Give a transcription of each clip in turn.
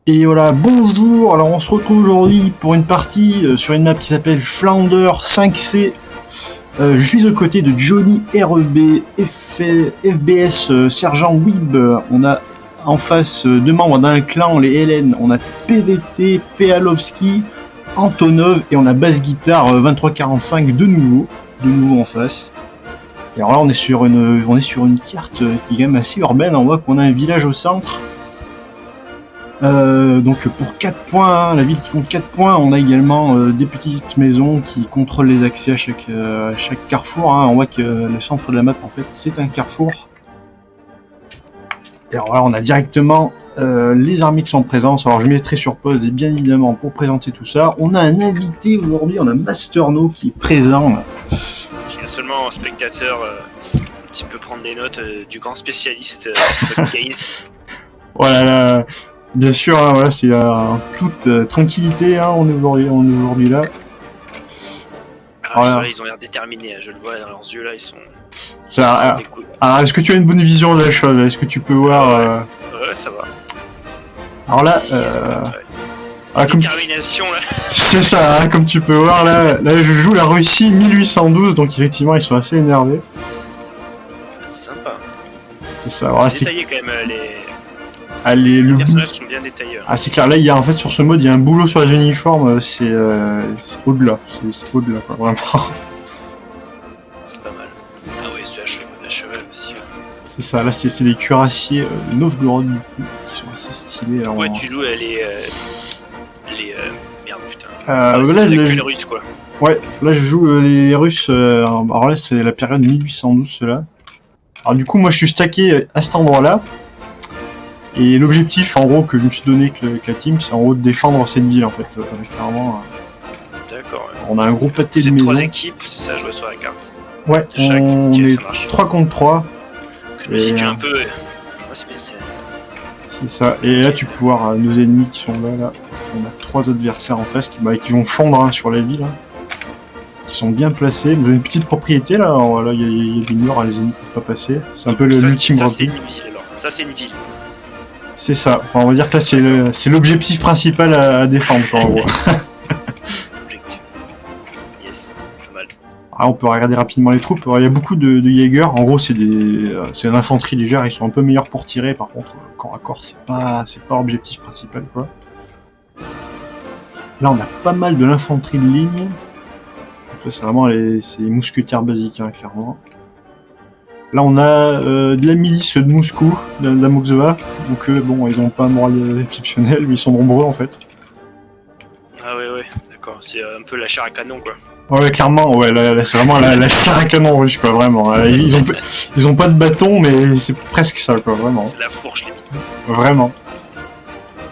Et voilà, bonjour, alors on se retrouve aujourd'hui pour une partie sur une map qui s'appelle Flounder 5C. Je suis aux côtés de Johnny REB, FBS, Sergent Weeb. On a en face deux membres d'un clan, les Hélène. On a PVT, Pealovski, Antonov et on a Bass Guitar 2345 de nouveau en face. Et alors là on est sur une carte qui est quand même assez urbaine. On voit qu'on a un village au centre. Donc pour 4 points, la ville qui compte 4 points, on a également des petites maisons qui contrôlent les accès à chaque carrefour. On voit que le centre de la map en fait c'est un carrefour. Et alors là on a directement les armées qui sont en présence. Alors je mettrai sur pause et bien évidemment pour présenter tout ça, on a un invité aujourd'hui, on a Masterno qui est présent. J'ai seulement un spectateur un petit peu prendre des notes du grand spécialiste sur le game. Voilà. Bien sûr, voilà, c'est toute tranquillité, on est aujourd'hui là. Voilà. Ils ont l'air déterminés, je le vois dans leurs yeux là, ils sont... Alors, est-ce que tu as une bonne vision de la chose? Est-ce que tu peux voir... Ouais, ça va. Alors là... détermination là. C'est ça, comme tu peux voir là je joue la Russie 1812, donc effectivement ils sont assez énervés. C'est sympa. C'est ça, voilà, c'est détaillé quand même les... les personnages sont bien détaillés. Ah c'est clair, là il y a en fait sur ce mode il y a un boulot sur les uniformes, c'est au-delà, c'est au-delà quoi, vraiment. C'est pas mal. Ah ouais, c'est la cheval aussi. C'est ça, là c'est des cuirassiers de Novgorod du coup, qui sont assez stylés. Alors, ouais, tu joues les merde putain. Là, les Russes quoi. Ouais, là je joue les Russes, alors là c'est la période 1812 ceux-là. Alors du coup moi je suis stacké à cet endroit là. Et l'objectif en gros que je me suis donné avec la team, c'est en gros de défendre cette ville en fait, clairement. D'accord. Ouais. On a un gros pâté de maisons. 3 équipes, c'est ça, je vois sur la carte. Ouais, on est 3 contre 3. Je me situe un peu. Ouais, c'est ça. Et là tu peux voir nos ennemis qui sont là. On a 3 adversaires en face qui vont fondre sur la ville. Ils sont bien placés. Vous avez une petite propriété là. Voilà, il y a des murs, les ennemis ne peuvent pas passer. C'est un peu l'ultime repli. Ça c'est une ville. C'est ça, enfin on va dire que là c'est l'objectif principal à défendre quoi, en gros. Objectif. Yes, pas mal. On peut regarder rapidement les troupes, il y a beaucoup de Jaeger, en gros c'est l'infanterie légère, ils sont un peu meilleurs pour tirer, par contre corps à corps c'est pas l'objectif principal quoi. Là on a pas mal de l'infanterie de ligne, donc c'est vraiment les mousquetaires basiques clairement. Là on a de la milice de Moscou, de la Moskva, donc bon ils ont pas un moral exceptionnel, mais ils sont nombreux en fait. Ah ouais, d'accord, c'est un peu la chair à canon quoi. Ouais clairement, ouais, là c'est vraiment la chair à canon russe quoi, vraiment. Ils ont pas de bâton mais c'est presque ça quoi, vraiment. C'est la fourche limite. Vraiment.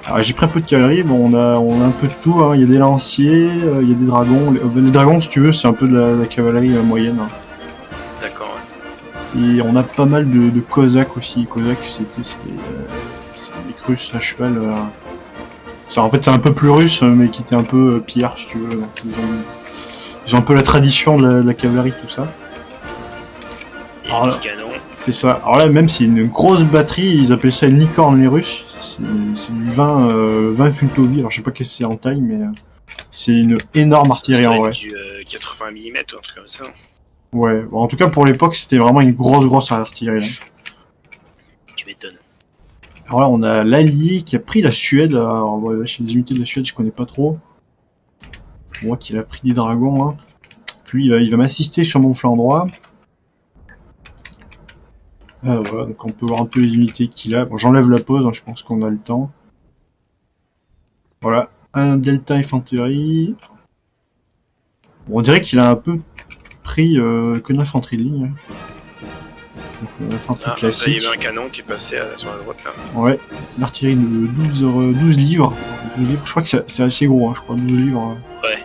Alors j'ai pris un peu de cavalerie, bon on a un peu de tout, il y a des lanciers, il y a des dragons. Les dragons si tu veux c'est un peu de la cavalerie moyenne. D'accord, ouais. Et on a pas mal de Cosaques aussi. Cosaques, c'est des Russes à cheval. En fait, c'est un peu plus russe, mais qui était un peu pire, si tu veux. Donc, ils ont un peu la tradition de la cavalerie, tout ça. Et un petit canon. C'est ça. Alors là, même si c'est une grosse batterie, ils appellent ça une licorne, les Russes. C'est du 20 Funtovi. Alors, je sais pas qu'est-ce que c'est en taille, mais c'est une énorme artillerie en vrai. Du 80 mm ou un truc comme ça. Ouais, bon, en tout cas pour l'époque c'était vraiment une grosse artillerie là. Tu m'étonnes. Alors là on a l'allié qui a pris la Suède, alors ouais, chez les unités de la Suède je connais pas trop. Moi qu'il a pris des dragons, Puis il va m'assister sur mon flanc droit. Voilà, donc on peut voir un peu les unités qu'il a. Bon, j'enlève la pause, je pense qu'on a le temps. Voilà, un Delta Infanterie. Bon, on dirait qu'il a un peu pris que l'infanterie de ligne. Donc l'infanterie classique. Il y avait un canon qui passait sur la droite là. Ouais, l'artillerie de 12 livres. 12 livres. Je crois que c'est assez gros, je crois, 12 livres. Ouais.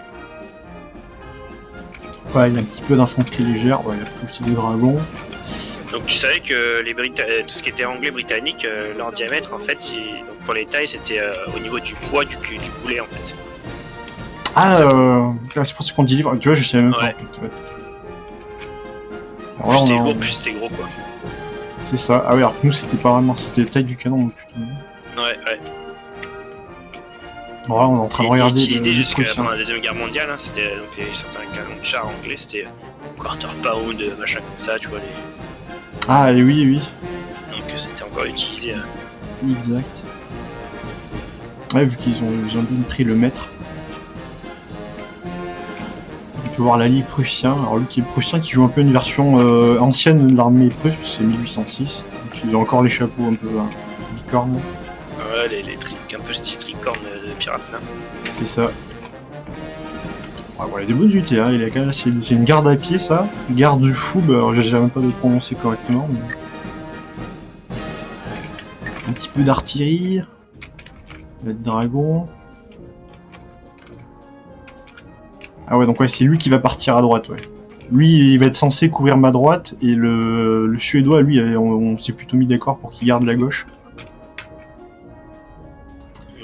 Ouais, il y a un petit peu d'infanterie légère, il y a aussi des dragons. Donc tu savais que tout ce qui était anglais britannique, leur diamètre en fait, donc pour les tailles c'était au niveau du poids du boulet en fait. C'est pour ça qu'on dit livre, tu vois, je savais même pas. Ouais. Alors là, plus c'était lourd, plus c'était gros quoi. C'est ça, ah oui, alors que nous c'était pas vraiment, c'était la taille du canon. Ouais. Bon, là, on est en train de C'était regarder utilisé le jusqu'à Prussien. pendant la Deuxième Guerre mondiale, hein, c'était donc certains canons de char anglais, c'était quarter pound, machin comme ça, tu vois, Ah, et oui, oui. donc c'était encore utilisé. Exact. Ouais, vu qu'ils ont bien pris le mètre. Tu peux voir la Ligue prussien. Alors lui qui est prussien qui joue un peu une version ancienne de l'armée prusse, c'est 1806. Donc ils ont encore les chapeaux un peu bicorne. Ouais, les trucs un peu style tricorne de pirate là. C'est ça. Ah, ouais, il y a des bonnes unités, hein. Il a quand même, c'est une garde à pied ça. Garde du fou, bah, alors j'ai même pas de le prononcer correctement. Mais... un petit peu d'artillerie. Le dragon. Ah ouais, donc ouais, c'est lui qui va partir à droite, ouais. Lui, il va être censé couvrir ma droite, et le Suédois, lui, on s'est plutôt mis d'accord pour qu'il garde la gauche.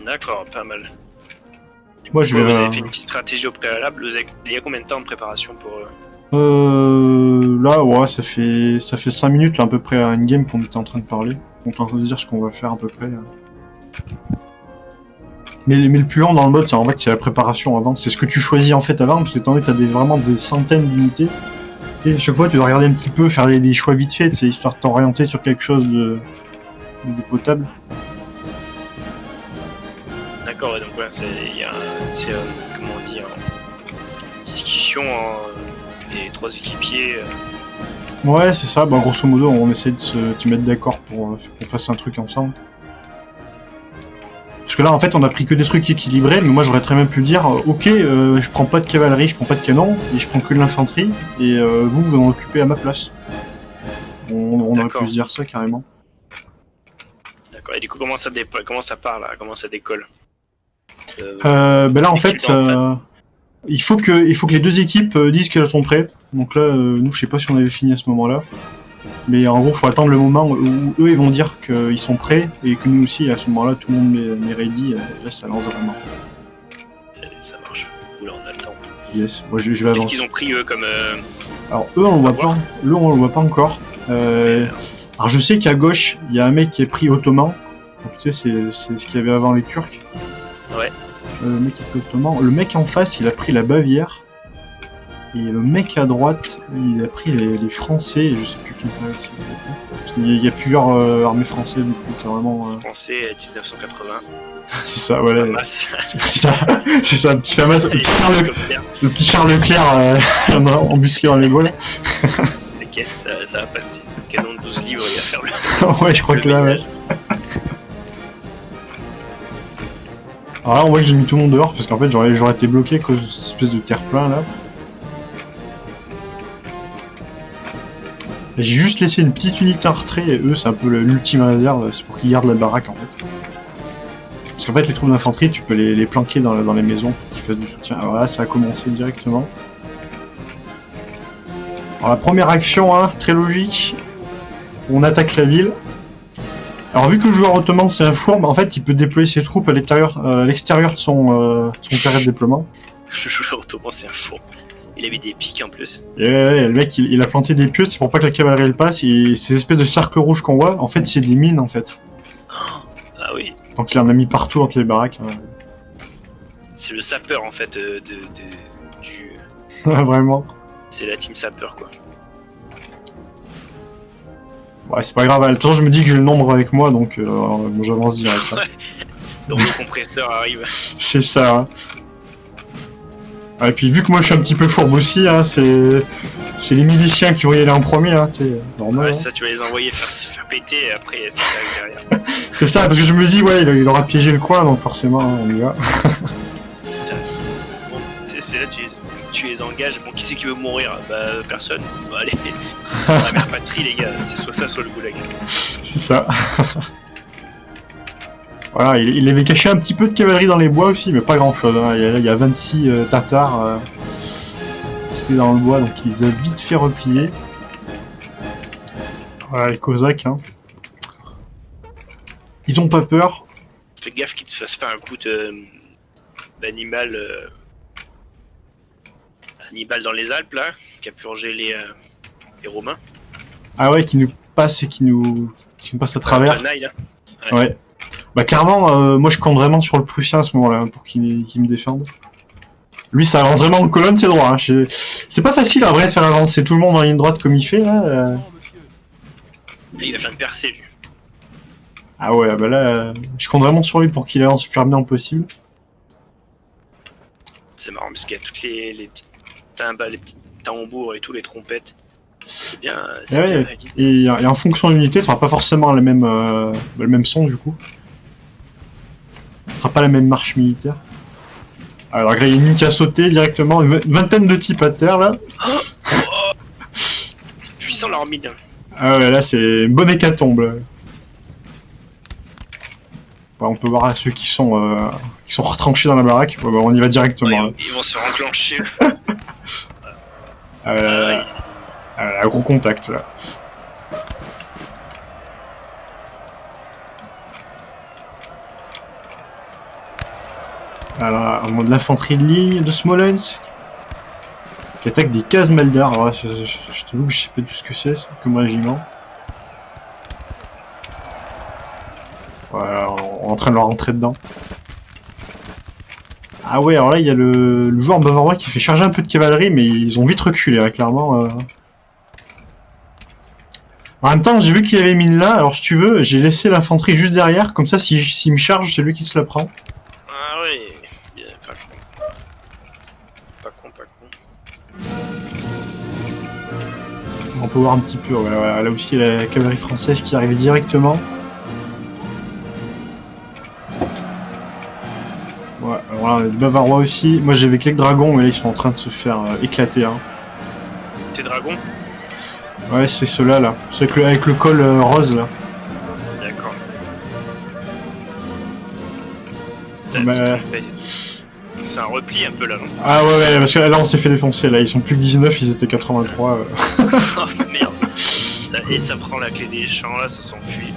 D'accord, pas mal. Moi, je vais... Vous avez fait une petite stratégie au préalable, il y a combien de temps de préparation pour... Là, ouais, ça fait 5 minutes, là, à peu près, à une game qu'on était en train de parler. On est en train de dire ce qu'on va faire, à peu près. Mais le plus lent dans le mode, en fait, c'est la préparation avant. C'est ce que tu choisis, en fait, avant, parce que t'as vraiment des centaines d'unités. Chaque fois, tu dois regarder un petit peu, faire des choix vite faits, c'est histoire de t'orienter sur quelque chose de potable. D'accord, et donc voilà, il y a comment on dit, une discussion des trois équipiers. Ouais, c'est ça. Bah, grosso modo, on essaie de se mettre d'accord pour qu'on fasse un truc ensemble. Parce que là, en fait, on a pris que des trucs équilibrés, mais moi, j'aurais très bien pu dire, ok, je prends pas de cavalerie, je prends pas de canon, et je prends que de l'infanterie, et vous en occupez à ma place. On aurait pu se dire ça, carrément. D'accord, et du coup, comment ça part, là? Comment ça décolle? Ben là, en fait, il faut que les deux équipes disent qu'elles sont prêtes. Donc là, nous, je sais pas si on avait fini à ce moment-là. Mais en gros, faut attendre le moment où eux, ils vont dire qu'ils sont prêts, et que nous aussi, à ce moment-là, tout le monde est ready, là, ça lance vraiment. Allez, ça marche. Oula, on a le temps. Yes, moi, je vais avancer. Qu'est-ce qu'ils ont pris, eux, comme... Alors, eux, on le voit pas encore. Alors, je sais qu'à gauche, il y a un mec qui est pris ottoman. Donc, tu sais, c'est ce qu'il y avait avant les Turcs. Ouais. Le mec qui est pris ottoman. Le mec en face, il a pris la Bavière. Et le mec à droite, il a pris les Français, je sais plus quelle période c'est. Parce qu'il y a plusieurs armées françaises, du coup, c'est vraiment... Français, 1980. c'est ça, voilà. C'est ça, le petit Famas, le petit Charles Leclerc embusqué dans les bois, là. T'inquiète, ça va passer. Canon de 12 livres, il va faire le... ouais, je crois que là, ouais. Alors là, on voit que j'ai mis tout le monde dehors, parce qu'en fait, j'aurais été bloqué à cause de cette espèce de terre-plein, là. J'ai juste laissé une petite unité en retrait, et eux, c'est un peu l'ultime réserve, c'est pour qu'ils gardent la baraque, en fait. Parce qu'en fait, les troupes d'infanterie, tu peux les planquer dans les maisons pour qu'ils fassent du soutien. Alors là, ça a commencé directement. Alors la première action, hein, très logique, on attaque la ville. Alors vu que le joueur ottoman c'est un fourbe, en fait, il peut déployer ses troupes à l'extérieur de son carré de déploiement. Le joueur ottoman c'est un fourbe. Il avait des pics en plus. Et ouais, le mec, il a planté des pieux, c'est pour pas que la cavalerie elle passe, et ces espèces de cercles rouges qu'on voit, en fait, c'est des mines, en fait. Ah oui. Donc il en a mis partout entre les baraques. Hein. C'est le sapeur, en fait, du... Vraiment. C'est la team sapeur, quoi. Ouais, c'est pas grave, à temps je me dis que j'ai le nombre avec moi, donc j'avance direct. Hein. Donc le compresseur arrive. C'est ça. Hein. Et puis vu que moi je suis un petit peu fourbe aussi, hein, c'est les miliciens qui vont y aller en premier, hein, c'est normal. Ouais, hein. ça tu vas les envoyer se faire péter et après ça arrive derrière. C'est ça, parce que je me dis, ouais, il aura piégé le coin, donc forcément, on y va. Putain. Bon, c'est là tu les engages, bon qui c'est qui veut mourir? Bah personne. Bah allez, la mère patrie les gars, c'est soit ça soit le goulag. C'est ça. Voilà, il avait caché un petit peu de cavalerie dans les bois aussi, mais pas grand chose. Hein. Il y a 26 Tatars qui étaient dans le bois, donc il les a vite fait replier. Voilà, les Cosaques. Hein. Ils ont pas peur. Fais gaffe qu'ils te fassent pas un coup d'animal. Hannibal dans les Alpes là, qui a purgé les Romains. Ah ouais, qui nous passe et qui nous passe à travers. Naï, là. Ouais. Bah clairement, moi je compte vraiment sur le Prussien à ce moment-là pour qu'il me défende. Lui ça avance vraiment en colonne, c'est droit. Hein. C'est pas facile en vrai de faire avancer tout le monde en ligne droite comme il fait là. Et il a fait une percée lui. Ah ouais, bah là, je compte vraiment sur lui pour qu'il avance le plus rapidement possible. C'est marrant parce qu'il y a toutes les petites timbales, les petits tambours et tout, les trompettes. C'est bien, c'est Ouais, bien et réalisé. en fonction de l'unité, tu n'auras pas forcément le même son du coup. Tu n'auras pas la même marche militaire. Alors là, il y a une ligne qui a sauté directement, une vingtaine de types à terre là. C'est puissant leur mine. Ah ouais, là c'est une bonne hécatombe. Là. Ouais, on peut voir là, ceux qui sont retranchés dans la baraque. Ouais, bah, on y va directement. Ouais, ils vont se renclencher. Gros contact là. Alors, on de l'infanterie de ligne de Smolensk qui attaque des Kazmalder. Alors là, je t'avoue que je sais pas du tout ce que c'est comme régiment. Voilà, on est en train de leur rentrer dedans. Ah ouais, alors là, il y a le joueur bavarois qui fait charger un peu de cavalerie, mais ils ont vite reculé, hein, clairement. En même temps, j'ai vu qu'il y avait une mine là, alors si tu veux, j'ai laissé l'infanterie juste derrière, comme ça, s'il me charge, c'est lui qui se la prend. Ah ouais, bien, pas con. Pas con, pas con. On peut voir un petit peu, ouais, là aussi, la cavalerie française qui arrive directement. Ouais, alors là, les Bavarois aussi. Moi, j'ai avec les dragons, mais là, ils sont en train de se faire éclater. Hein. Tes dragons? Ouais, c'est ceux-là, là. C'est avec le col rose, là. D'accord. Bah... C'est un repli un peu là, non? Ah ouais, parce que là, on s'est fait défoncer, là. Ils sont plus que 19, ils étaient 83. Oh merde. Et ça prend la clé des champs, là, ça s'enfuit.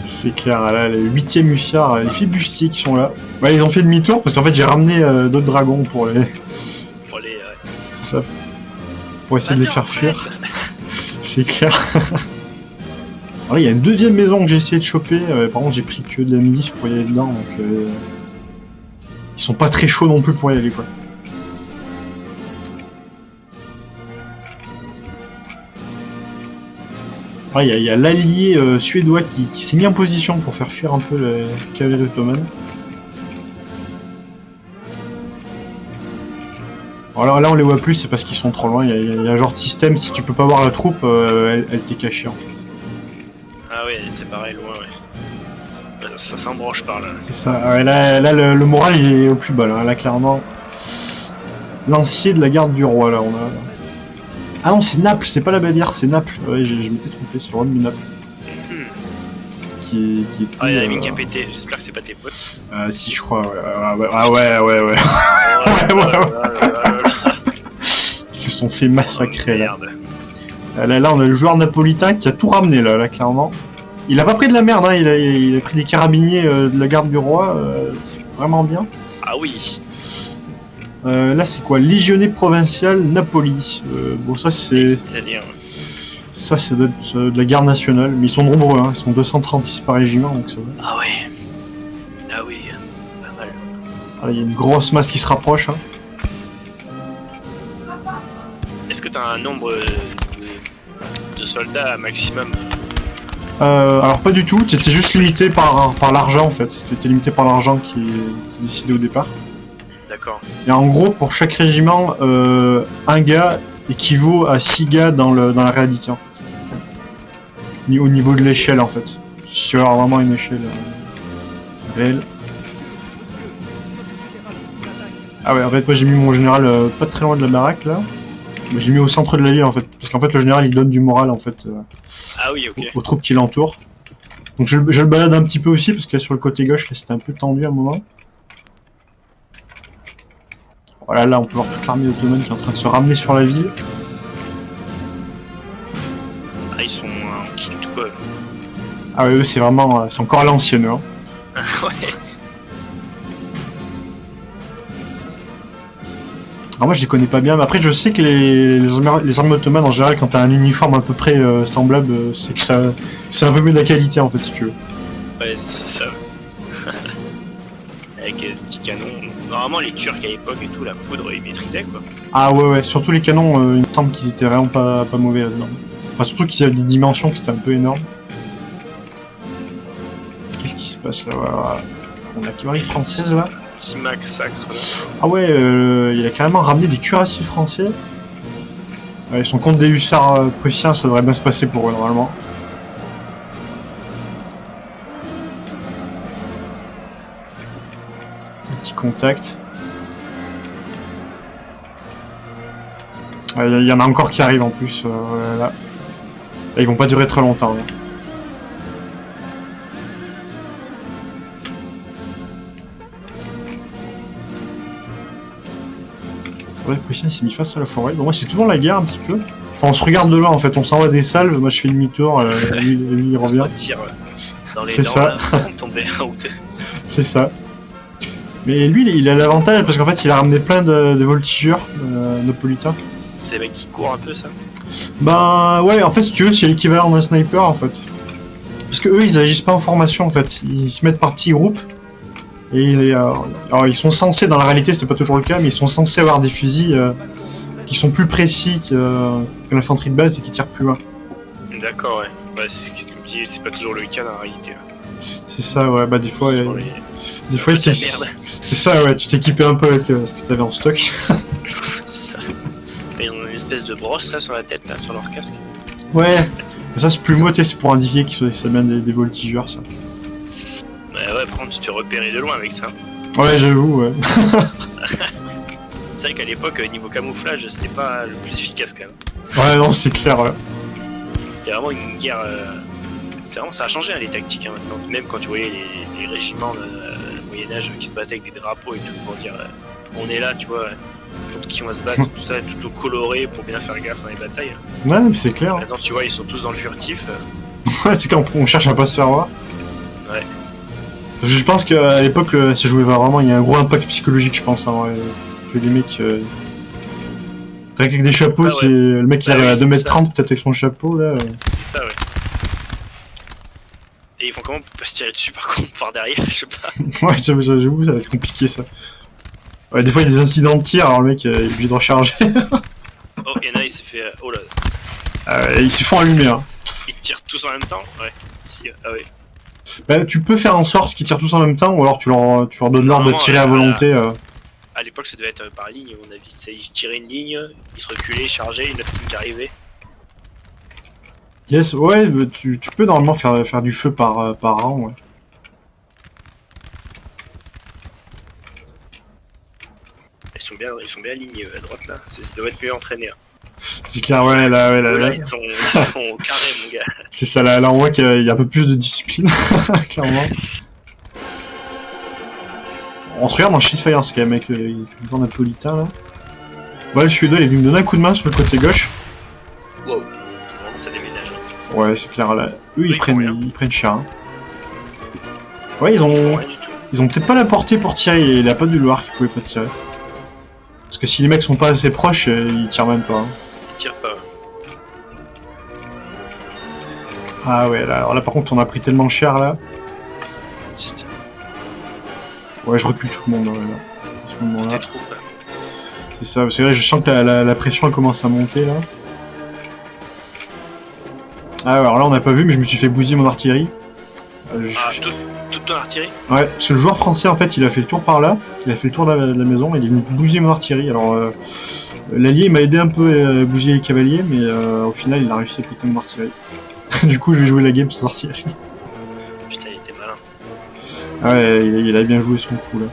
C'est clair, là, les 8ème hussards, les flibustiers qui sont là. Ouais, ils ont fait demi-tour, parce qu'en fait, j'ai ramené d'autres dragons pour les... C'est ça. Pour essayer de les faire fuir. C'est clair. Alors là, il y a une deuxième maison que j'ai essayé de choper. Par contre, j'ai pris que de la milice pour y aller dedans, donc... Ils sont pas très chauds non plus pour y aller, quoi. Ah, il y a l'allié suédois qui s'est mis en position pour faire fuir un peu la cavalerie ottomane. Alors là on les voit plus, c'est parce qu'ils sont trop loin, il y a un genre de système, si tu peux pas voir la troupe, elle t'est cachée en fait. Ah ouais, c'est pareil, loin, ouais. Ça s'embranche par là. C'est ça, ouais, là le moral il est au plus bas, là clairement. Lancier de la garde du roi, là on a... Ah non, c'est Naples, c'est pas la Bavière, c'est Naples. Ouais, je m'étais trompé, c'est le roi de Naples. Qui était... Ah, il y a la mine qui a pété, j'espère que c'est pas tes potes. Si, je crois, ouais. Ils se sont fait massacrer, là. Là, on a le joueur napolitain qui a tout ramené, là, clairement. Il a pas pris de la merde, hein, il a pris des carabiniers de la garde du roi, vraiment bien. Ah oui. Là, c'est quoi? Légionnaire provincial Napoli. Bon, ça, c'est... Ça, c'est de la garde nationale, mais ils sont nombreux, hein. Ils sont 236 par régiment, donc ça va. Ah ouais. Ah oui, pas mal. Ah, il y a une grosse masse qui se rapproche, hein. Est-ce que t'as un nombre de soldats maximum? Alors pas du tout, t'étais juste limité par l'argent en fait. T'étais limité par l'argent qui est décidé au départ. D'accord. Et en gros, pour chaque régiment, un gars équivaut à 6 gars dans la réalité en fait. Au niveau de l'échelle en fait. Si tu veux avoir vraiment une échelle réelle. Ah ouais, en fait moi j'ai mis mon général pas très loin de la baraque là. J'ai mis au centre de la ville en fait. Parce qu'en fait le général il donne du moral en fait. Ah oui, ok. Aux troupes qui l'entourent. Donc je le balade un petit peu aussi parce que sur le côté gauche là c'était un peu tendu à un moment. Voilà, là on peut voir toute l'armée ottomane qui est en train de se ramener sur la ville. Ah, ils sont en kit tout quoi. Ah ouais, eux c'est vraiment... c'est encore à l'ancienne, hein. Ouais. Alors moi je les connais pas bien, mais après je sais que les armées ottomanes en général quand t'as un uniforme à peu près semblable, c'est que ça... c'est un peu mieux de la qualité en fait si tu veux. Ouais, c'est ça. avec des petits canons. Normalement, les Turcs à l'époque et tout, la poudre, ils maîtrisaient quoi. Ah ouais, surtout les canons, il me semble qu'ils étaient vraiment pas mauvais là-dedans. Enfin, surtout qu'ils avaient des dimensions qui étaient un peu énormes. Qu'est-ce qui se passe là? Voilà. On a l'artillerie française là. Petit massacre là. Ah ouais, il a carrément ramené des cuirassiers français. Ouais, ils sont contre des hussards prussiens, ça devrait bien se passer pour eux normalement. Petit contact. Il y en a encore qui arrivent en plus. Là. Ils vont pas durer très longtemps. Hein. Ouais, le Prussien s'est mis face à la forêt. Bon, moi c'est toujours la guerre un petit peu. Enfin, on se regarde de loin en fait, on s'envoie des salves, moi je fais demi-tour, lui il revient. C'est ça. C'est ça. Mais lui il a l'avantage parce qu'en fait il a ramené plein de voltigeurs napolitains. C'est les mecs qui courent un peu ça? Bah ouais, en fait si tu veux c'est l'équivalent d'un sniper en fait. Parce que eux ils agissent pas en formation en fait, ils se mettent par petits groupes. Et alors ils sont censés, dans la réalité c'était pas toujours le cas, mais ils sont censés avoir des fusils qui sont plus précis que l'infanterie de base et qui tirent plus loin. D'accord, ouais. Bah, c'est pas toujours le cas dans la réalité. C'est ça, ouais, bah des fois... Des fois c'est... C'est ça, ouais, tu t'équipais un peu avec ce que t'avais en stock. C'est ça. Ils ont une espèce de brosse là sur la tête, là, sur leur casque. Ouais, ça c'est plus moté, c'est pour indiquer que ça mène des voltigeurs, ça. Ouais, par contre tu te repérais de loin avec ça. Ouais, j'avoue, ouais. C'est vrai qu'à l'époque, niveau camouflage, c'était pas le plus efficace quand même. Ouais, non, c'est clair, ouais. C'était vraiment une guerre... Vraiment, ça a changé hein, les tactiques hein, maintenant. Même quand tu voyais les régiments de Moyen-Âge qui se battaient avec des drapeaux et tout pour dire on est là, tu vois, contre qui on va se battre, tout ça, tout au coloré pour bien faire gaffe dans les batailles. Ouais, mais c'est clair. Maintenant, tu vois, ils sont tous dans le furtif. Ouais, c'est quand on cherche à pas se faire voir. Ouais. Je pense qu'à l'époque, ça jouait vraiment, il y a un gros impact psychologique, je pense. Hein, que les mecs. Rien qu'avec des chapeaux, ouais. C'est le mec qui arrive à 2m30 peut-être avec son chapeau là. C'est ça, ouais. Et ils font comment pour pas se tirer dessus par contre par derrière, je sais pas. Ouais, j'avoue, ça va être compliqué ça. Ouais, des fois il y a des incidents de tir, alors le mec il est obligé de recharger. Oh, y'en a, il s'est fait. Oh là. Ils se font allumer. Hein. Ils tirent tous en même temps? Ouais. Si, ah ouais. Bah, tu peux faire en sorte qu'ils tirent tous en même temps, ou alors tu leur donnes l'ordre de tirer à volonté. À l'époque, ça devait être par ligne, à mon avis. Ils tiraient une ligne, ils se reculaient, chargeaient, une autre ligne qui arrivait. Yes, ouais, tu peux normalement faire du feu par rang, ouais. Ils sont bien alignés à droite là, ils doivent être mieux entraînés. Hein. C'est clair, ouais, là. Ils sont au carré, mon gars. C'est ça, là on voit qu'il y a un peu plus de discipline, clairement. On se regarde dans Shitfire, c'est quand même avec le grand napolitain là. Ouais, le Suédois il est venu me donner un coup de main sur le côté gauche. Wow, ça déménage. Ouais, c'est clair, là. Eux ils prennent cher. Hein. Ouais, ils ont peut-être pas la portée pour tirer, il a pas dû le voir qu'ils pouvaient pas tirer. Parce que si les mecs sont pas assez proches, ils tirent même pas. Hein. Ils tirent pas. Ah ouais, là, alors là par contre on a pris tellement cher là. Ouais, je recule tout le monde là, à ce moment-là. C'est ça, parce que là je sens que la pression elle commence à monter là. Ah alors là on n'a pas vu mais je me suis fait bousiller mon artillerie. Toute ton artillerie? Ouais, parce que le joueur français en fait il a fait le tour par là, il a fait le tour de la maison, il est venu bousiller mon artillerie. Alors l'allié il m'a aidé un peu à bousiller les cavaliers mais au final il a réussi à péter mon artillerie. Du coup je vais jouer la game sans artillerie. Putain il était malin. Ouais, il a bien joué son coup là.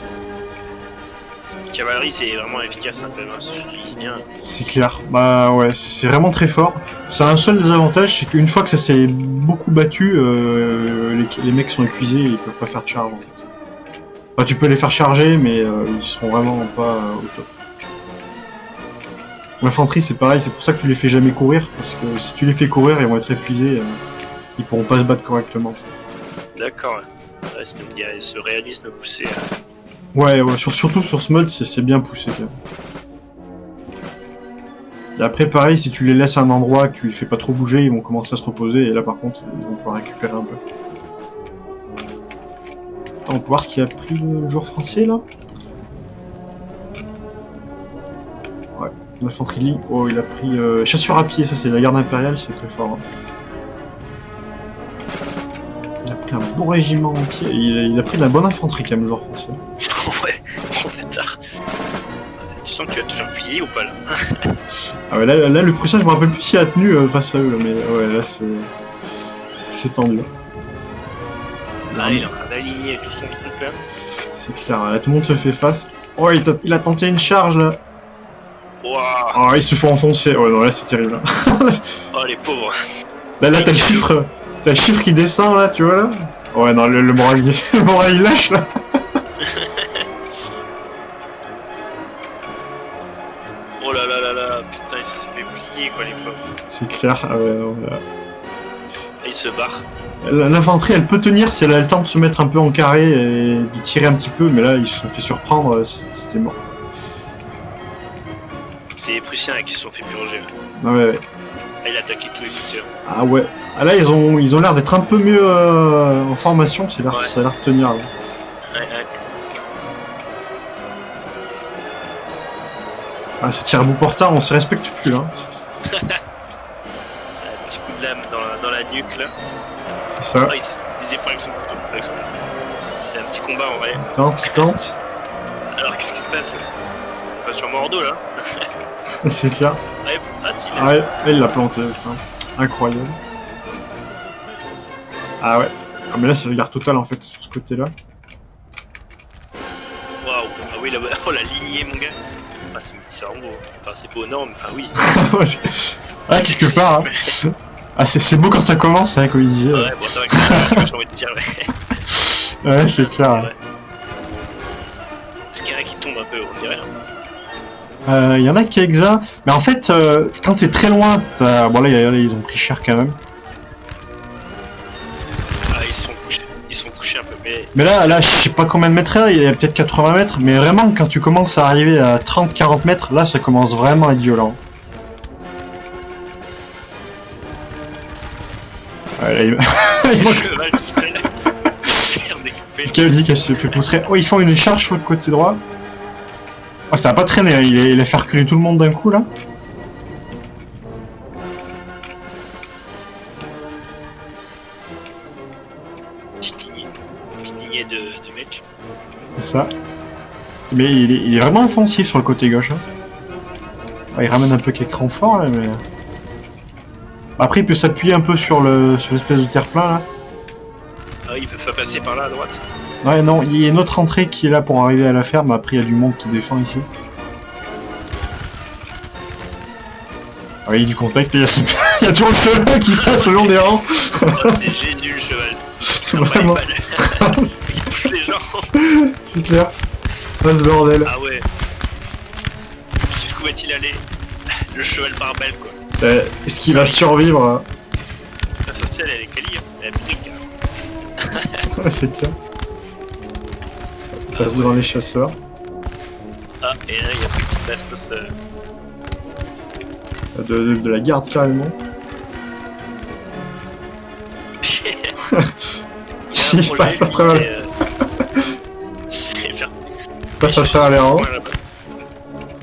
Cavalerie c'est vraiment efficace un peu, hein, si je dis bien. C'est clair, bah ouais, c'est vraiment très fort. Ça a un seul désavantage, c'est qu'une fois que ça s'est beaucoup battu, les mecs sont épuisés et ils peuvent pas faire de charge en fait. Enfin, tu peux les faire charger, mais ils seront vraiment pas au top. L'infanterie c'est pareil, c'est pour ça que tu les fais jamais courir, parce que si tu les fais courir, ils vont être épuisés, ils pourront pas se battre correctement en fait. D'accord, ouais, il y a ce réalisme poussé. Ouais, surtout sur ce mode, c'est bien poussé quand même. Et après pareil, si tu les laisses à un endroit, que tu les fais pas trop bouger, ils vont commencer à se reposer, et là par contre, ils vont pouvoir récupérer un peu. On peut voir ce qu'il a pris le joueur français là. Ouais, l'infanterie de ligne. Oh, il a pris chasseur à pied, ça c'est la garde impériale, c'est très fort. Hein. Il a pris un bon régiment entier. Il a pris de la bonne infanterie quand même, le joueur français. Ouais, bon bâtard. Tu sens que tu vas te faire plier ou pas là? Ah ouais, là le Prussien, je me rappelle plus s'il a tenu face à eux, là, mais ouais, là c'est tendu. Là, il est en train d'aligner tout son truc là. C'est clair, là, tout le monde se fait face. Oh, il a tenté une charge là. Waouh. Oh, il se fait enfoncer. Ouais, non, là c'est terrible. Là, Oh, les pauvres. là t'as le chiffre. T'as le chiffre qui descend là, tu vois là. Ouais, non, le moral, le moral il lâche là. Oh là là là là, putain, il se fait plier quoi, les pauvres. C'est clair, ah ouais, non, là. Il se barre. L'infanterie elle peut tenir si elle a le temps de se mettre un peu en carré et de tirer un petit peu, mais là ils se sont fait surprendre, c'était mort. C'est les Prussiens là, qui se sont fait purger. Ah ouais, ouais. Ah, il a attaqué tous les buteurs. Ah ouais. Ah là ils ont l'air d'être un peu mieux en formation, ça a l'air de tenir là. Ouais, ouais. Ah ça tire à bout portant, on se respecte plus là. Un petit coup de lame dans la nuque là. C'est ça. Ah, il se défend avec son couteau. C'est un petit combat en vrai. Il tente. Alors qu'est-ce qui se passe? Pas sur Mordo là. C'est clair. Ouais, ah si. Ah ouais, il l'a planté, putain. Incroyable. Ah ouais. Ah mais là c'est le garde total en fait sur ce côté là. Waouh. Ah oui, là, oh la lignée mon gars. Ah c'est vraiment beau. Enfin c'est pas énorme, enfin oui. Ah quelque part. Hein. Ah c'est beau quand ça commence, hein, comme il disait. Ouais, bon c'est vrai que j'ai envie de dire. Ouais c'est clair. Ouais. Est-ce qu'il y en a qui tombe un peu, on dirait. Il y en a qui exa, mais en fait quand t'es très loin, bon là ils ont pris cher quand même. Ah ils sont couchés un peu, Mais là je sais pas combien de mètres là, il y a peut-être 80 mètres, mais vraiment quand tu commences à arriver à 30-40 mètres, là ça commence vraiment à être violent. Ouais, là, il manque... Kevin qui se fait poutrer. Oh, ils font une charge sur le côté droit. Oh, ça a pas traîné, hein. Il a fait reculer tout le monde d'un coup là. Petite lignée de mec. C'est ça. Mais il est vraiment offensif sur le côté gauche. Hein. Oh, il ramène un peu quelques renforts là, mais. Après, il peut s'appuyer un peu sur l'espèce de terre-plein là. Ah, il peut pas passer par là à droite. Ouais, non, il y a une autre entrée qui est là pour arriver à la ferme. Après, il y a du monde qui défend ici. Ah, il y a du contact, il y a toujours le cheval qui passe le long des rangs. Oh, c'est génial le cheval. Vraiment. Il pousse les gens. C'est clair. Pas ce bordel. Ah ouais. Jusqu'où va-t-il aller? Le cheval par balle quoi. Est-ce qu'il va survivre hein? La sociale elle est quali, elle est brique. Ouais, c'est clair. On passe devant les chasseurs. Ah, et là il y a plus de petite bastos. De la garde carrément. Il passe à travers. Il passe à travers les rangs.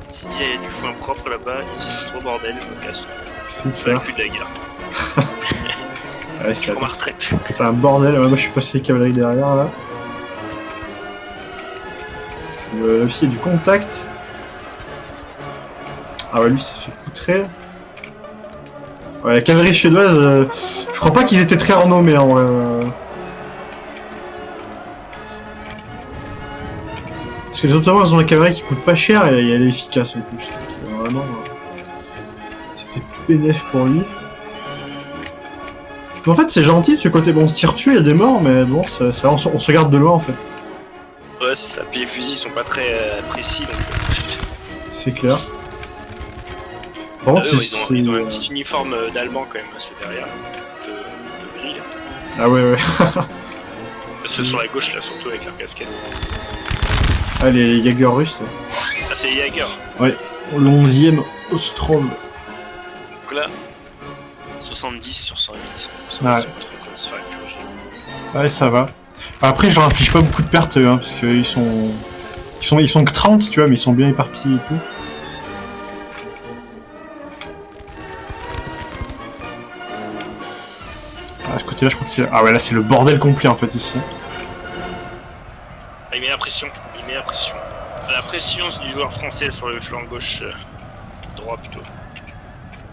Si il y a du foin propre là-bas, ici c'est trop bordel, je me casse. C'est C'est clair. plus de la guerre. Ouais, Je prends ma retraite. c'est un bordel. Ouais, moi je suis passé cavalerie derrière là. Là aussi il y a du contact. Ah ouais, lui ça fait poutrer. Ouais, la cavalerie suédoise, je crois pas qu'ils étaient très renommés en vrai. Parce que les Ottomans ils ont la cavalerie qui coûte pas cher et elle est efficace en plus. Donc, vraiment, c'était tout bénef pour lui. Mais en fait c'est gentil de ce côté, bon on se tire dessus, il y a des morts, mais bon, on se garde de loin en fait. Ouais, c'est ça. Puis les fusils sont pas très précis donc. C'est clair. Par contre, ils ont un petit uniforme d'allemand quand même, ceux derrière. De gris là. Ah ouais, ouais. Ceux sur la gauche là, surtout avec leur casquette. Ah, les Jaeger russes. Là. Ah, c'est les Jaeger. Ouais, au 11e Ostrom. Donc là, 70 sur 108. Ouais. Ouais, ça va. Après, je leur inflige pas beaucoup de pertes, hein, parce qu'ils sont... Ils sont que 30, tu vois, mais ils sont bien éparpillés et tout. À ce côté-là, je crois que c'est... Ah ouais, là, c'est le bordel complet, en fait, ici. Ah, il met la pression. Il met la pression. La pression du joueur français sur le flanc gauche. Droit, plutôt.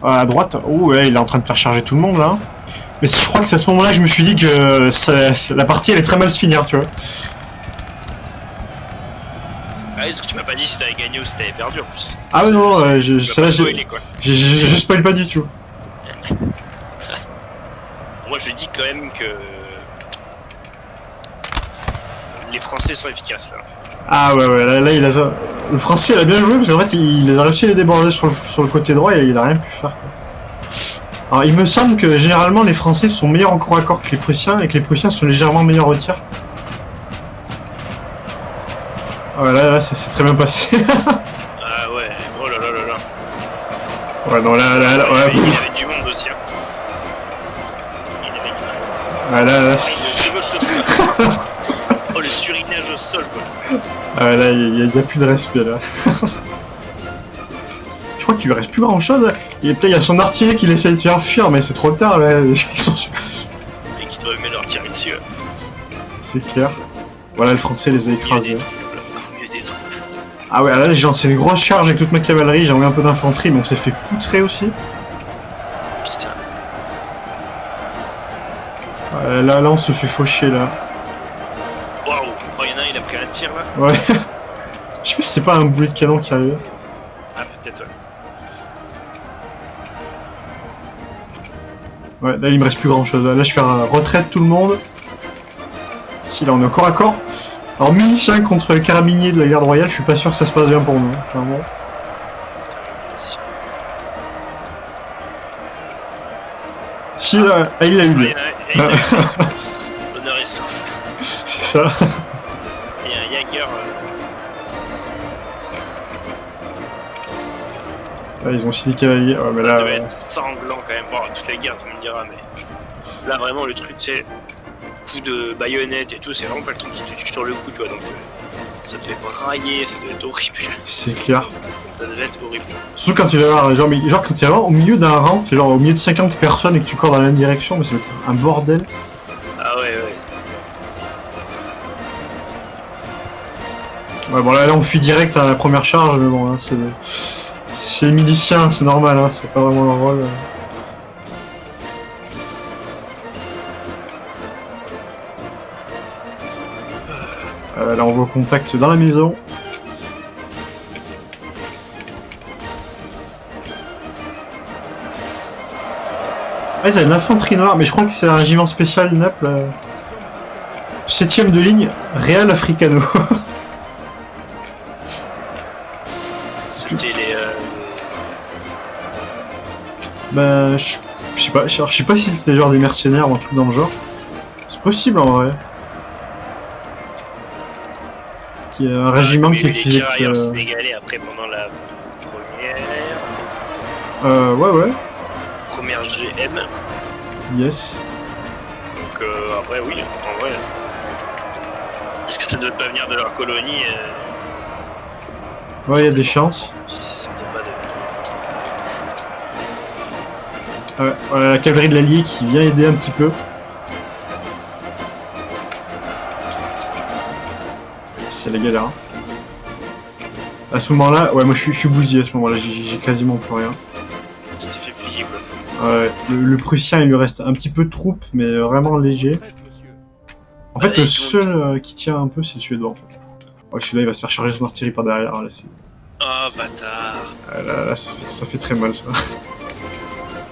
À droite, oh ouais, il est en train de faire charger tout le monde, là. Mais je crois que c'est à ce moment-là que je me suis dit que la partie allait très mal se finir, tu vois. Ah, est-ce que tu m'as pas dit si t'avais gagné ou si t'avais perdu en plus? Ah ouais, non, celle-là, je spoil pas du tout. Moi, je dis quand même que les Français sont efficaces là. Ah ouais, ouais, là il a... Le français, il a bien joué, parce qu'en fait, il a réussi à les déborder sur le côté droit et il a rien pu faire, quoi. Alors, il me semble que généralement, les Français sont meilleurs en corps à corps que les Prussiens, et que les Prussiens sont légèrement meilleurs au tir. Ah ouais, là c'est très bien passé. Ah ouais, oh là là là là. Ouais, non, là, Ouais, ouais. il y avait du monde aussi. Hein. Il avait du monde. Ouais, là, oh, le surinage au sol, quoi. Ah ouais, là, il y a plus de respect, là. Je crois qu'il lui reste plus grand chose. Il y a son artillerie qui essaie de faire fuir, mais c'est trop tard, là. Ils sont... Et qui doivent mettre leur tirer dessus. C'est clair. Voilà, le français les a écrasés. Il y a des troupes. Ah ouais, là, j'ai lancé une grosse charge avec toute ma cavalerie, j'ai envoyé un peu d'infanterie, mais on s'est fait poutrer aussi. Putain. Là, on se fait faucher, là. Waouh. Oh, y'en a un, il a pris un tir, là. Ouais. Je sais pas si c'est pas un boulet de canon qui arrive. Ah, peut-être, ouais. Ouais, là, il me reste plus grand chose. Là, je fais un retraite tout le monde. Si, là, on est encore à corps. Alors, milicien contre carabinier de la garde royale, je suis pas sûr que ça se passe bien pour nous, clairement. Si, là, il l'a eu, lui. L'honneur est souffle. C'est ça. Il y a un Jaeger. Là, ils ont aussi des cavaliers. Ouais, mais Ça là. devait être sanglant quand même. Bon, toute la guerre, tu me diras, mais là, vraiment, le truc, c'est coup de baïonnette et tout, c'est vraiment pas le truc qui te tue sur le coup, tu vois. Donc, ça te fait brailler, ça doit être horrible. C'est clair. Ça devait être horrible. Surtout quand tu vas voir, genre quand t'es vraiment au milieu d'un rang, c'est genre au milieu de 50 personnes et que tu cours dans la même direction, mais ça va être un bordel. Ah ouais, ouais. Ouais, bon là on fuit direct à la première charge, mais bon, là, c'est les miliciens, c'est normal, hein, c'est pas vraiment leur rôle. Là on va au contact dans la maison. Ah, ils avaient de l'infanterie noire, mais je crois que c'est un régiment spécial Naples. 7ème de ligne, Real Africano. C'était les. Bah, je sais pas si c'était genre des mercenaires ou un truc dans le genre. C'est possible en vrai. Qui est un régiment qui utilisait. Les tirailleurs sénégalais après pendant la première. Ouais. Première GM. Yes. Donc après oui, en vrai. Est-ce que ça doit pas venir de leur colonie Ouais, il y a des chances. Ça me donne pas de... Voilà la cavalerie de l'Allié qui vient aider un petit peu. C'est la galère. Hein. À ce moment-là, ouais, moi je suis bousillé à ce moment-là, j'ai quasiment plus rien. Ça te fait plier quoi. Ouais, le Prussien il lui reste un petit peu de troupes, mais vraiment léger. En fait, le seul qui tient un peu, c'est le Suédois en fait. Ouais, celui-là il va se faire charger son artillerie par derrière. Là, oh bâtard. Là, ça fait très mal ça.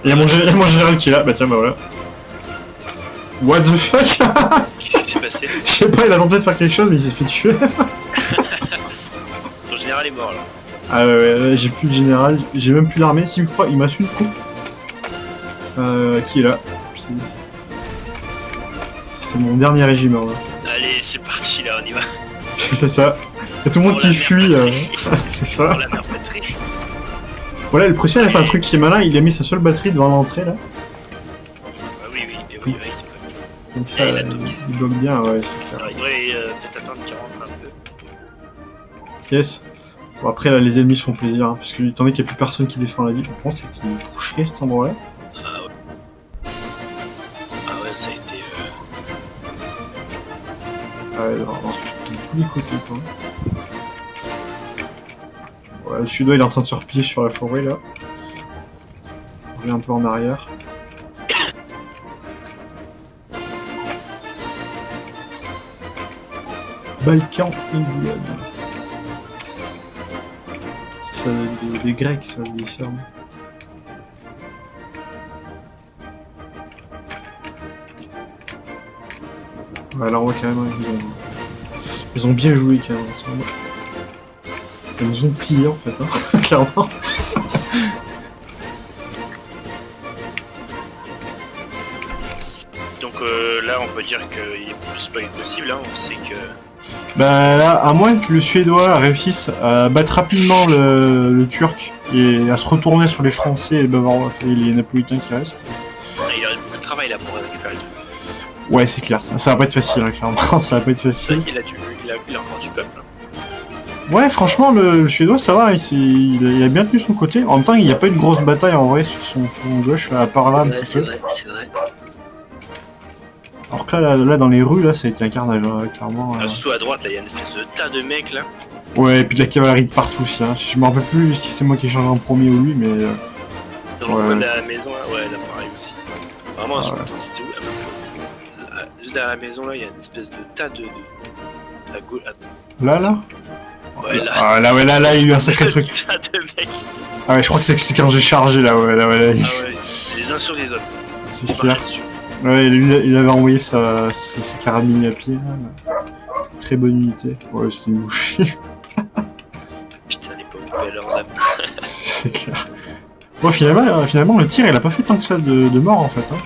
Il y a mon général qui est là, bah tiens, bah voilà. What the fuck? Qu'est-ce qui s'est passé? Je sais pas, il a tenté de faire quelque chose, mais il s'est fait tuer. Ton général est mort là. Ah ouais, j'ai plus de général, j'ai même plus l'armée, s'il me croit, il m'a su une coupe. Qui est là? C'est mon dernier régiment là. Allez, c'est parti là, on y va. C'est ça. Il y a tout le monde qui fuit. C'est ça. Pour la mère patrie. Voilà, le Prussien il a fait un truc qui est malin, il a mis sa seule batterie devant l'entrée là. Ah oui, oui. Comme ça, il a tout mis. il bloque bien, ouais, c'est clair. Alors, il devrait peut-être attendre qu'il rentre un peu. Yes. Bon, après, là, les ennemis se font plaisir, hein, parce que étant donné qu'il n'y a plus personne qui défend la ville, je pense que c'était une boucherie cet endroit-là. Ah ouais, ça a été... Ah ouais, de tous les côtés, quoi. Ouais, le suédois, il est en train de se replier sur la forêt, là. On revient un peu en arrière. Balkan Ingulad. Ça, des Grecs, ça, des Serbes. Ouais, là, on voit carrément ils ont bien joué, quand même, en ce moment. Ils nous ont plié, en fait, hein, clairement. Donc là, on peut dire qu'il est plus pas impossible, hein. On sait que... Bah là, à moins que le Suédois réussisse à battre rapidement le Turc et à se retourner sur les Français et les Bavarois et les Napolitains qui restent. Il y aurait beaucoup de travail là pour récupérer le truc. Ouais, c'est clair, ça va pas être facile, hein, clairement, ça va pas être facile. Il a encore du peuple. Hein. Ouais, franchement, le Suédois, ça va, il a bien tenu son côté. En même temps, il n'y a pas eu de grosse bataille en vrai sur son front gauche, à part là un petit peu. C'est vrai. Alors que là, dans les rues, là, ça a été un carnage, hein, clairement. Surtout à droite, là, il y a une espèce de tas de mecs là. Ouais, et puis de la cavalerie de partout aussi. Hein. Je me rappelle plus si c'est moi qui ai changé en premier ou lui, mais. Dans le coin de la maison, là, ouais, là pareil aussi. Vraiment, c'était où juste derrière la maison, là, il y a une espèce de tas de. À gauche. Là Ouais, là. Ah, là, il y a eu un sacré truc. Tas de mecs. Ah ouais, je crois que c'est quand j'ai chargé, là, ouais. Ah ouais, les uns sur les autres. C'est clair. Ouais, il avait envoyé ses carabines à pied, là. Très bonne unité. Ouais, c'était une bouchée. Putain, les pauvres leurs âmes. C'est clair. Bon, finalement, le tir, il a pas fait tant que ça de mort, en fait. Hein.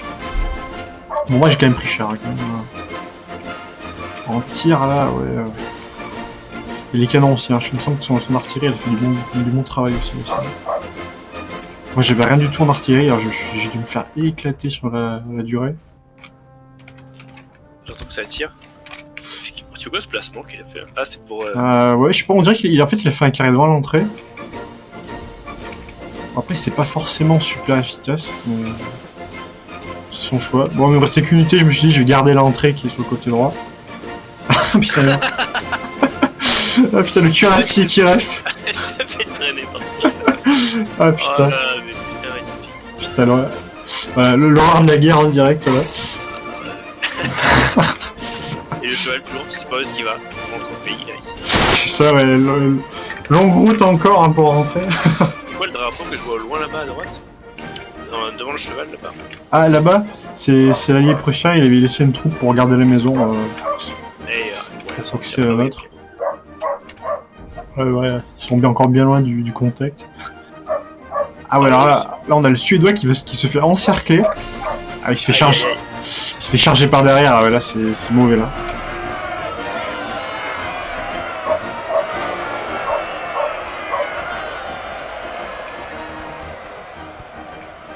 Bon, moi, j'ai quand même pris cher, hein, quand même. En tir, là, ouais. Et les canons aussi, hein. Je me sens que son artillerie, elle fait du bon travail aussi. Moi, j'avais rien du tout en artillerie, alors j'ai dû me faire éclater sur la durée. J'entends que ça tire. C'est quoi ce placement qu'il a fait? Ah, c'est pour... Ouais, je sais pas, on dirait qu'il a fait un carré devant l'entrée. Après, c'est pas forcément super efficace, mais... c'est son choix. Bon, mais il me restait qu'une unité, je me suis dit, je vais garder l'entrée qui est sur le côté droit. Putain, non. Ah putain, le cuirassier qui reste. Ça fait traîner par-dessus. Ah putain. Oh là, mais putain, ouais. Voilà, l'horreur de la guerre en direct, là. Et le cheval, toujours, tu sais pas où est-ce qu'il va. Contre le pays, là, ici. C'est ça, ouais. Longue route encore, hein, pour rentrer. C'est quoi le drapeau que je vois au loin là-bas à droite? Devant le cheval, là-bas. Ah, là-bas, c'est l'allié prussien, il avait laissé une troupe pour garder la maison. Je crois que c'est la nôtre. Ouais, ils sont encore bien loin du contact. Ah ouais, alors là, on a le Suédois qui se fait encercler. Ah, il se fait charger. Il se fait charger par derrière, ah ouais, là c'est mauvais là.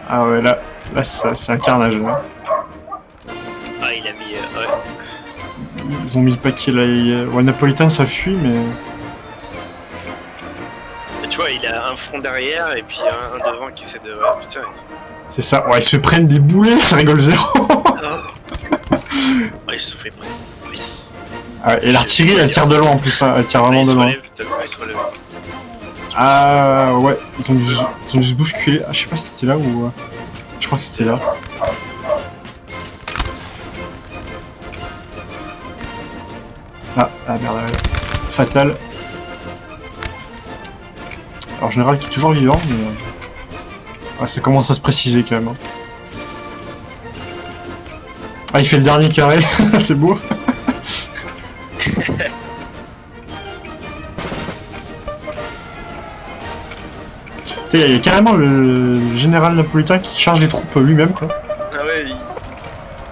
Ah ouais, là c'est un carnage là. Ah, il a mis... ouais. Ils ont mis le paquet là. Ouais, le Napolitain ça fuit, mais... Tu vois, il a un front derrière et puis un devant qui essaie de... Ouais, putain. C'est ça, ouais, ils se prennent des boulets, ça rigole zéro. Ouais, ils se sont fait prendre. Ah, et l'artillerie, elle tire de loin en plus, hein. Elle tire vraiment de loin. Il se relève. Ah ouais, ils ont dû se bousculer. Ah, je sais pas si c'était là ou... Je crois que c'était là. Ah merde, ouais. Fatal. Alors général qui est toujours vivant, mais... ouais, ça commence à se préciser quand même. Hein. Ah, il fait le dernier carré, c'est beau. Il y a carrément le général napolitain qui charge les troupes lui-même, quoi. Ah ouais,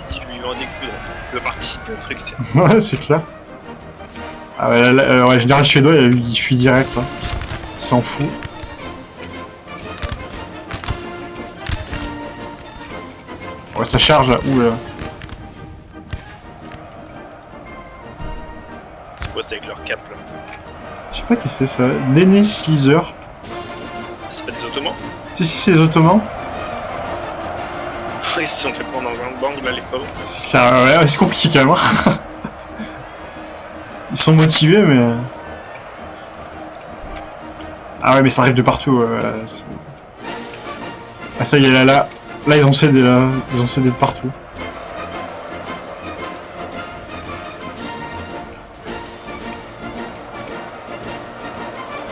je lui vends des coups, il veut participer au truc, tu sais. Ouais, c'est clair. Ah ouais, ouais, le général suédois, il fuit direct, hein. Il s'en fout. Ouais, ça charge là, ouh là. cap là. Je sais pas qui c'est ça. Denis Sleezer. C'est pas des Ottomans? Si, c'est les Ottomans. Ils se sont fait prendre dans un bang là, les pauvres. Ouais, c'est compliqué quand même. Hein. Ils sont motivés, mais. Ah ouais, mais ça arrive de partout. Ah, ça y est, là, ils ont cédé, là. Ils ont cédé de partout.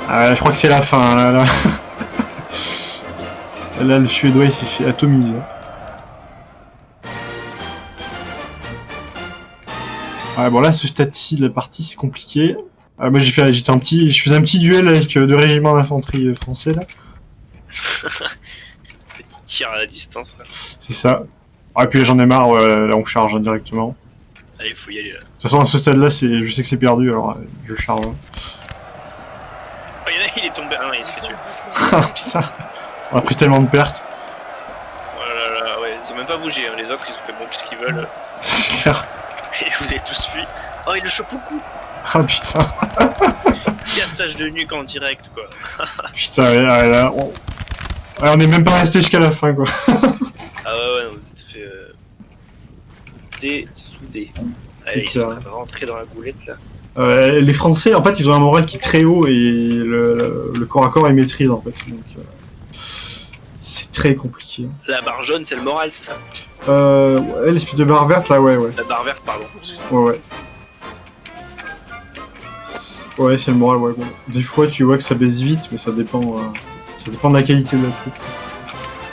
Ah ouais, je crois que c'est la fin, là. Là, le Suédois, il s'est fait atomiser. Ouais, bon là, ce stade-ci de la partie, c'est compliqué. Moi, je faisais un petit duel avec deux régiments d'infanterie français, là. Petit tir à la distance, là. C'est ça. Ah, et puis là, j'en ai marre, là, on charge directement. Allez, faut y aller, là. De toute façon, à ce stade-là, je sais que c'est perdu, alors je charge. Oh, y'en a, il est tombé. Ah non, il s'est fait tuer. Ah, putain. On a pris tellement de pertes. Oh là là, ouais, ils ont même pas bougé, hein. Les autres, ils ont fait bon, qu'est-ce qu'ils veulent. C'est clair. Et vous avez tous fui. Oh, il le chope au cou. Ah, putain. Cassage de nuque en direct, quoi. Putain, ouais, là, on est même pas resté jusqu'à la fin, quoi. Ah ouais, non, vous êtes fait dessoudé. Allez, ils sont rentrés dans la goulette, là. Les Français, en fait, ils ont un moral qui est très haut et le corps à corps, ils maîtrisent, en fait. Donc, c'est très compliqué. La barre jaune, c'est le moral, c'est ça? Ouais, l'espèce de barre verte, là, ouais. La barre verte, pardon. Ouais. Ouais, c'est le moral, ouais. Bon. Des fois, tu vois que ça baisse vite, mais ça dépend de la qualité de la troupe.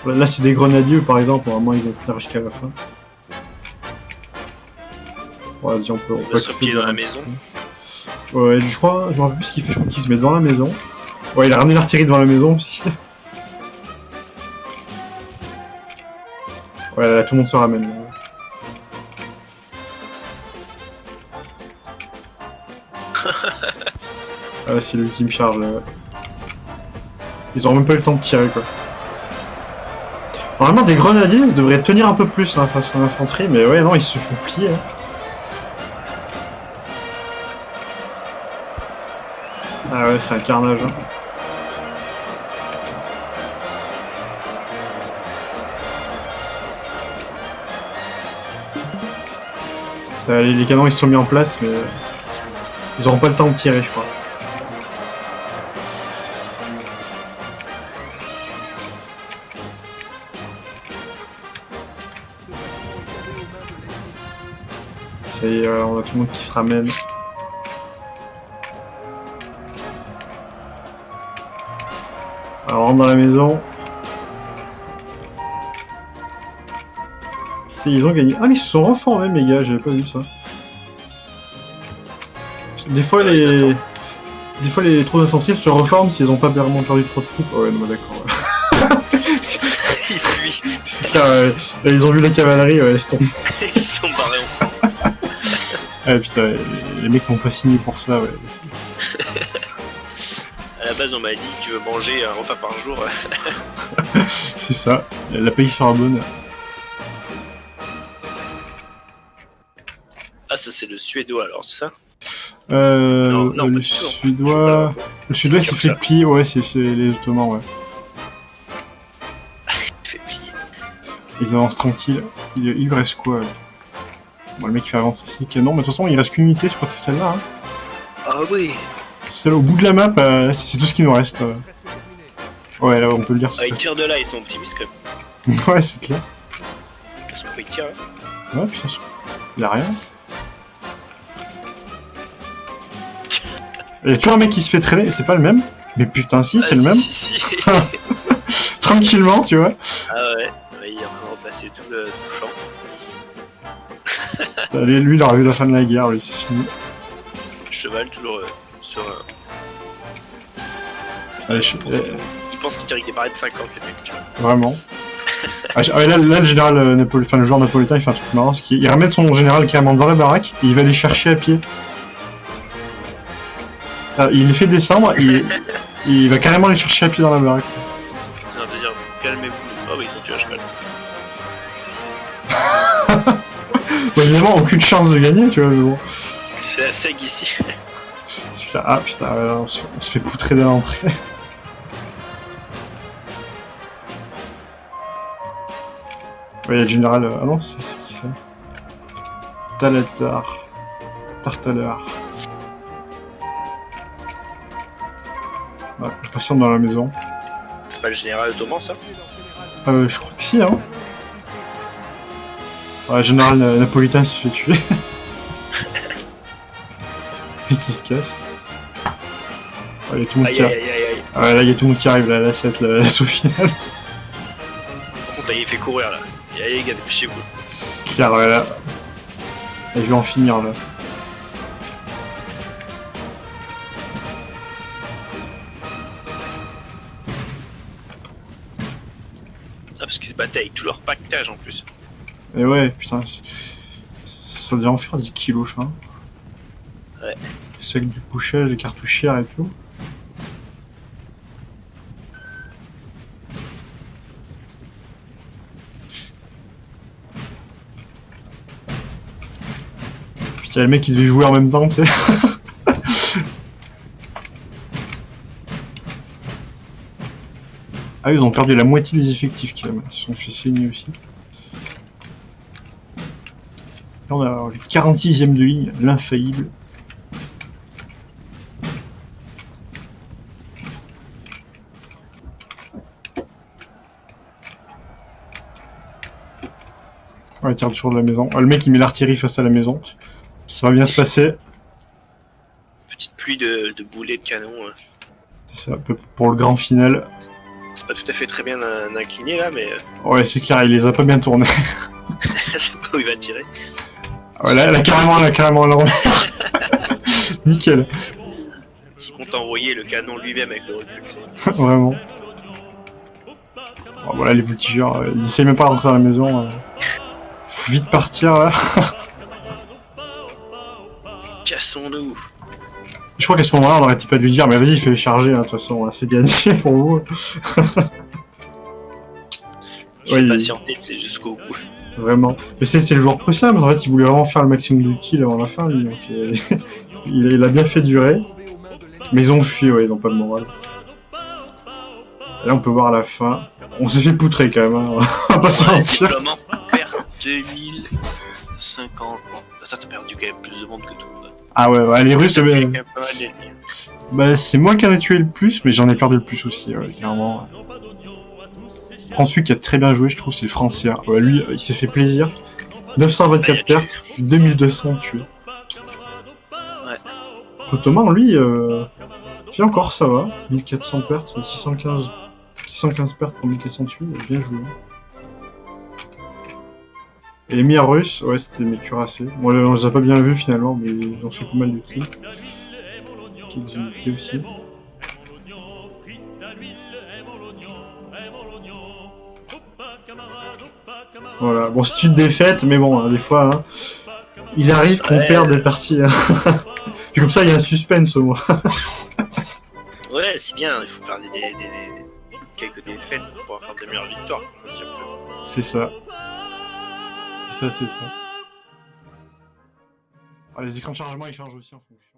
Là, c'est des grenadiers, par exemple, normalement, ils vont tenir jusqu'à la fin. Ouais, on peut se replier dans la maison. Ouais, je me rappelle plus ce qu'il fait, je crois qu'il se met devant la maison. Ouais, il a ramené l'artillerie devant la maison aussi. Ouais, là, tout le monde se ramène. Ah, c'est l'ultime charge. Ils ont même pas eu le temps de tirer, quoi. Normalement, des grenadiers ils devraient tenir un peu plus hein, face à l'infanterie, mais ouais, non, ils se font plier. Hein. Ah ouais, c'est un carnage. Hein. Les canons ils se sont mis en place, mais ils auront pas le temps de tirer, je crois. Ça y est, on a tout le monde qui se ramène. Alors, on rentre dans la maison. Ils ont gagné. Ah, mais ils se sont reformés, mes gars, j'avais pas vu ça. Des fois, les troupes d'infanterie se reforment s'ils ont pas vraiment perdu trop de troupes. Oh, ouais, non, d'accord. Ils fuient. C'est clair, ils ont vu la cavalerie, ouais, laisse tomber. Ils sont barrés en France. Ah, putain, les mecs m'ont pas signé pour ça, ouais. À la base, on m'a dit tu veux manger un repas par jour. C'est ça, la paye sera bonne. Ah, ça c'est le suédois alors, c'est ça? Non, le suédois. Le suédois il s'est fait plier, ouais, c'est les Ottomans, ouais. Il fait plier. Ils avancent tranquille. Il lui reste quoi là? Bon, le mec fait avancer ses canons, mais de toute façon il reste qu'une unité, je crois que c'est celle-là. Hein. Ah oui! C'est celle au bout de la map, c'est tout ce qui nous reste. Ouais, là on peut le dire. Ah, ils tirent de là, ils sont optimistes quand même. Ouais, c'est clair. Parce qu'ils tirent, hein. Ouais, putain, y'a rien. Y'a toujours un mec qui se fait traîner, et c'est pas le même. Mais putain, si, c'est le même. Si. Tranquillement, tu vois. Ah ouais, il est en train de repasser tout le champ. Allez, lui, il aura vu la fin de la guerre, lui, c'est fini. Cheval, toujours sur un. Allez, il pense qu'il tire avec des barrettes de 50, les mecs, tu vois. Vraiment. Là, le général le joueur napolitain, il fait un truc marrant, c'est qu'il ramène son général carrément devant la baraque, et il va les chercher à pied. Il les fait descendre, il va carrément les chercher à pied dans la baraque. Non, de dire, calmez-vous. Oh oui, ils sont tués à cheval. Bon, évidemment, aucune chance de gagner, tu vois, mais bon. C'est la seg ici. C'est clair. Ah putain, on se fait poutrer dès l'entrée. Ouais, il y a le général. Ah non, c'est qui ça? Talatar. Tartalar. Ouais, je patiente dans la maison. C'est pas le général ottoman ça? Je crois que si, hein. Ouais, le général napolitain se fait tuer. Et qui se casse. Ouais, il y a tout le monde qui arrive. Ouais, là, il y a tout le monde qui arrive, là ça va être la sous finale. Par contre, là, il fait courir là. Et allez les gars, dépêchez-vous. C'est clair, ouais, là. Et je vais en finir là. Ah, parce qu'ils se battaient avec tout leur pactage en plus. Et ouais, putain, ça devait en faire 10 kilos, je crois. Ouais. C'est avec du couchage, des cartouchières et tout. Putain, le mec qui devait jouer en même temps, tu sais. Ah, ils ont perdu la moitié des effectifs quand même. Ils se sont fait saigner aussi. Là, on a le 46ème de ligne, l'infaillible. Ouais, il tire toujours de la maison. Ah, le mec il met l'artillerie face à la maison. Ça va bien se passer. Petite pluie de boulets de canon. C'est ça, pour le grand final. C'est pas tout à fait très bien incliné là, mais Ouais, c'est clair, il les a pas bien tournés. c'est pas où il va tirer. Ouais, là carrément à l'envers. Nickel. Qui compte envoyer le canon lui-même avec le recul. Vraiment. Oh, voilà, les voltigeurs, ils essayent même pas de rentrer à la maison. Faut vite partir là. Cassons-nous. Je crois qu'à ce moment-là, on n'arrêtait pas de lui dire, mais vas-y, fais-les charger, hein, de toute façon, c'est gagné pour vous. Je vais patienter, c'est jusqu'au bout. Vraiment. Mais c'est le joueur prussien, mais en fait, il voulait vraiment faire le maximum de kills avant la fin, lui, donc il a bien fait durer. Mais ils ont fui, ouais, ils ont pas de morale. Et là, on peut voir à la fin. On s'est fait poutrer quand même, hein. On va pas se mentir. Diplomat, perd 2050. Ça, t'as perdu quand même plus de monde que tout. Ah ouais, les Russes, bah, c'est moi qui en ai tué le plus, mais j'en ai perdu le plus aussi, ouais, clairement. Prends celui qui a très bien joué, je trouve, c'est le Français. Ouais, lui, il s'est fait plaisir. 924 pertes, 2200 tués. Ouais. Ottoman, lui, si encore ça va. 1400 pertes, 615 pertes pour 1400 tués, bien joué. Et les mires russes, ouais, c'était mes cuirassés. Bon, on les a pas bien vus finalement, mais ils ont fait pas mal de kills. Quelques unités aussi. Voilà, bon, c'est une défaite, mais bon, hein, des fois, hein, il arrive qu'on perde des parties. Hein. Puis comme ça, il y a un suspense au moins. Ouais, c'est bien, il faut faire quelques défaites pour pouvoir faire des meilleures victoires. C'est ça. C'est ça. Ah, les écrans de chargement, ils changent aussi en fonction.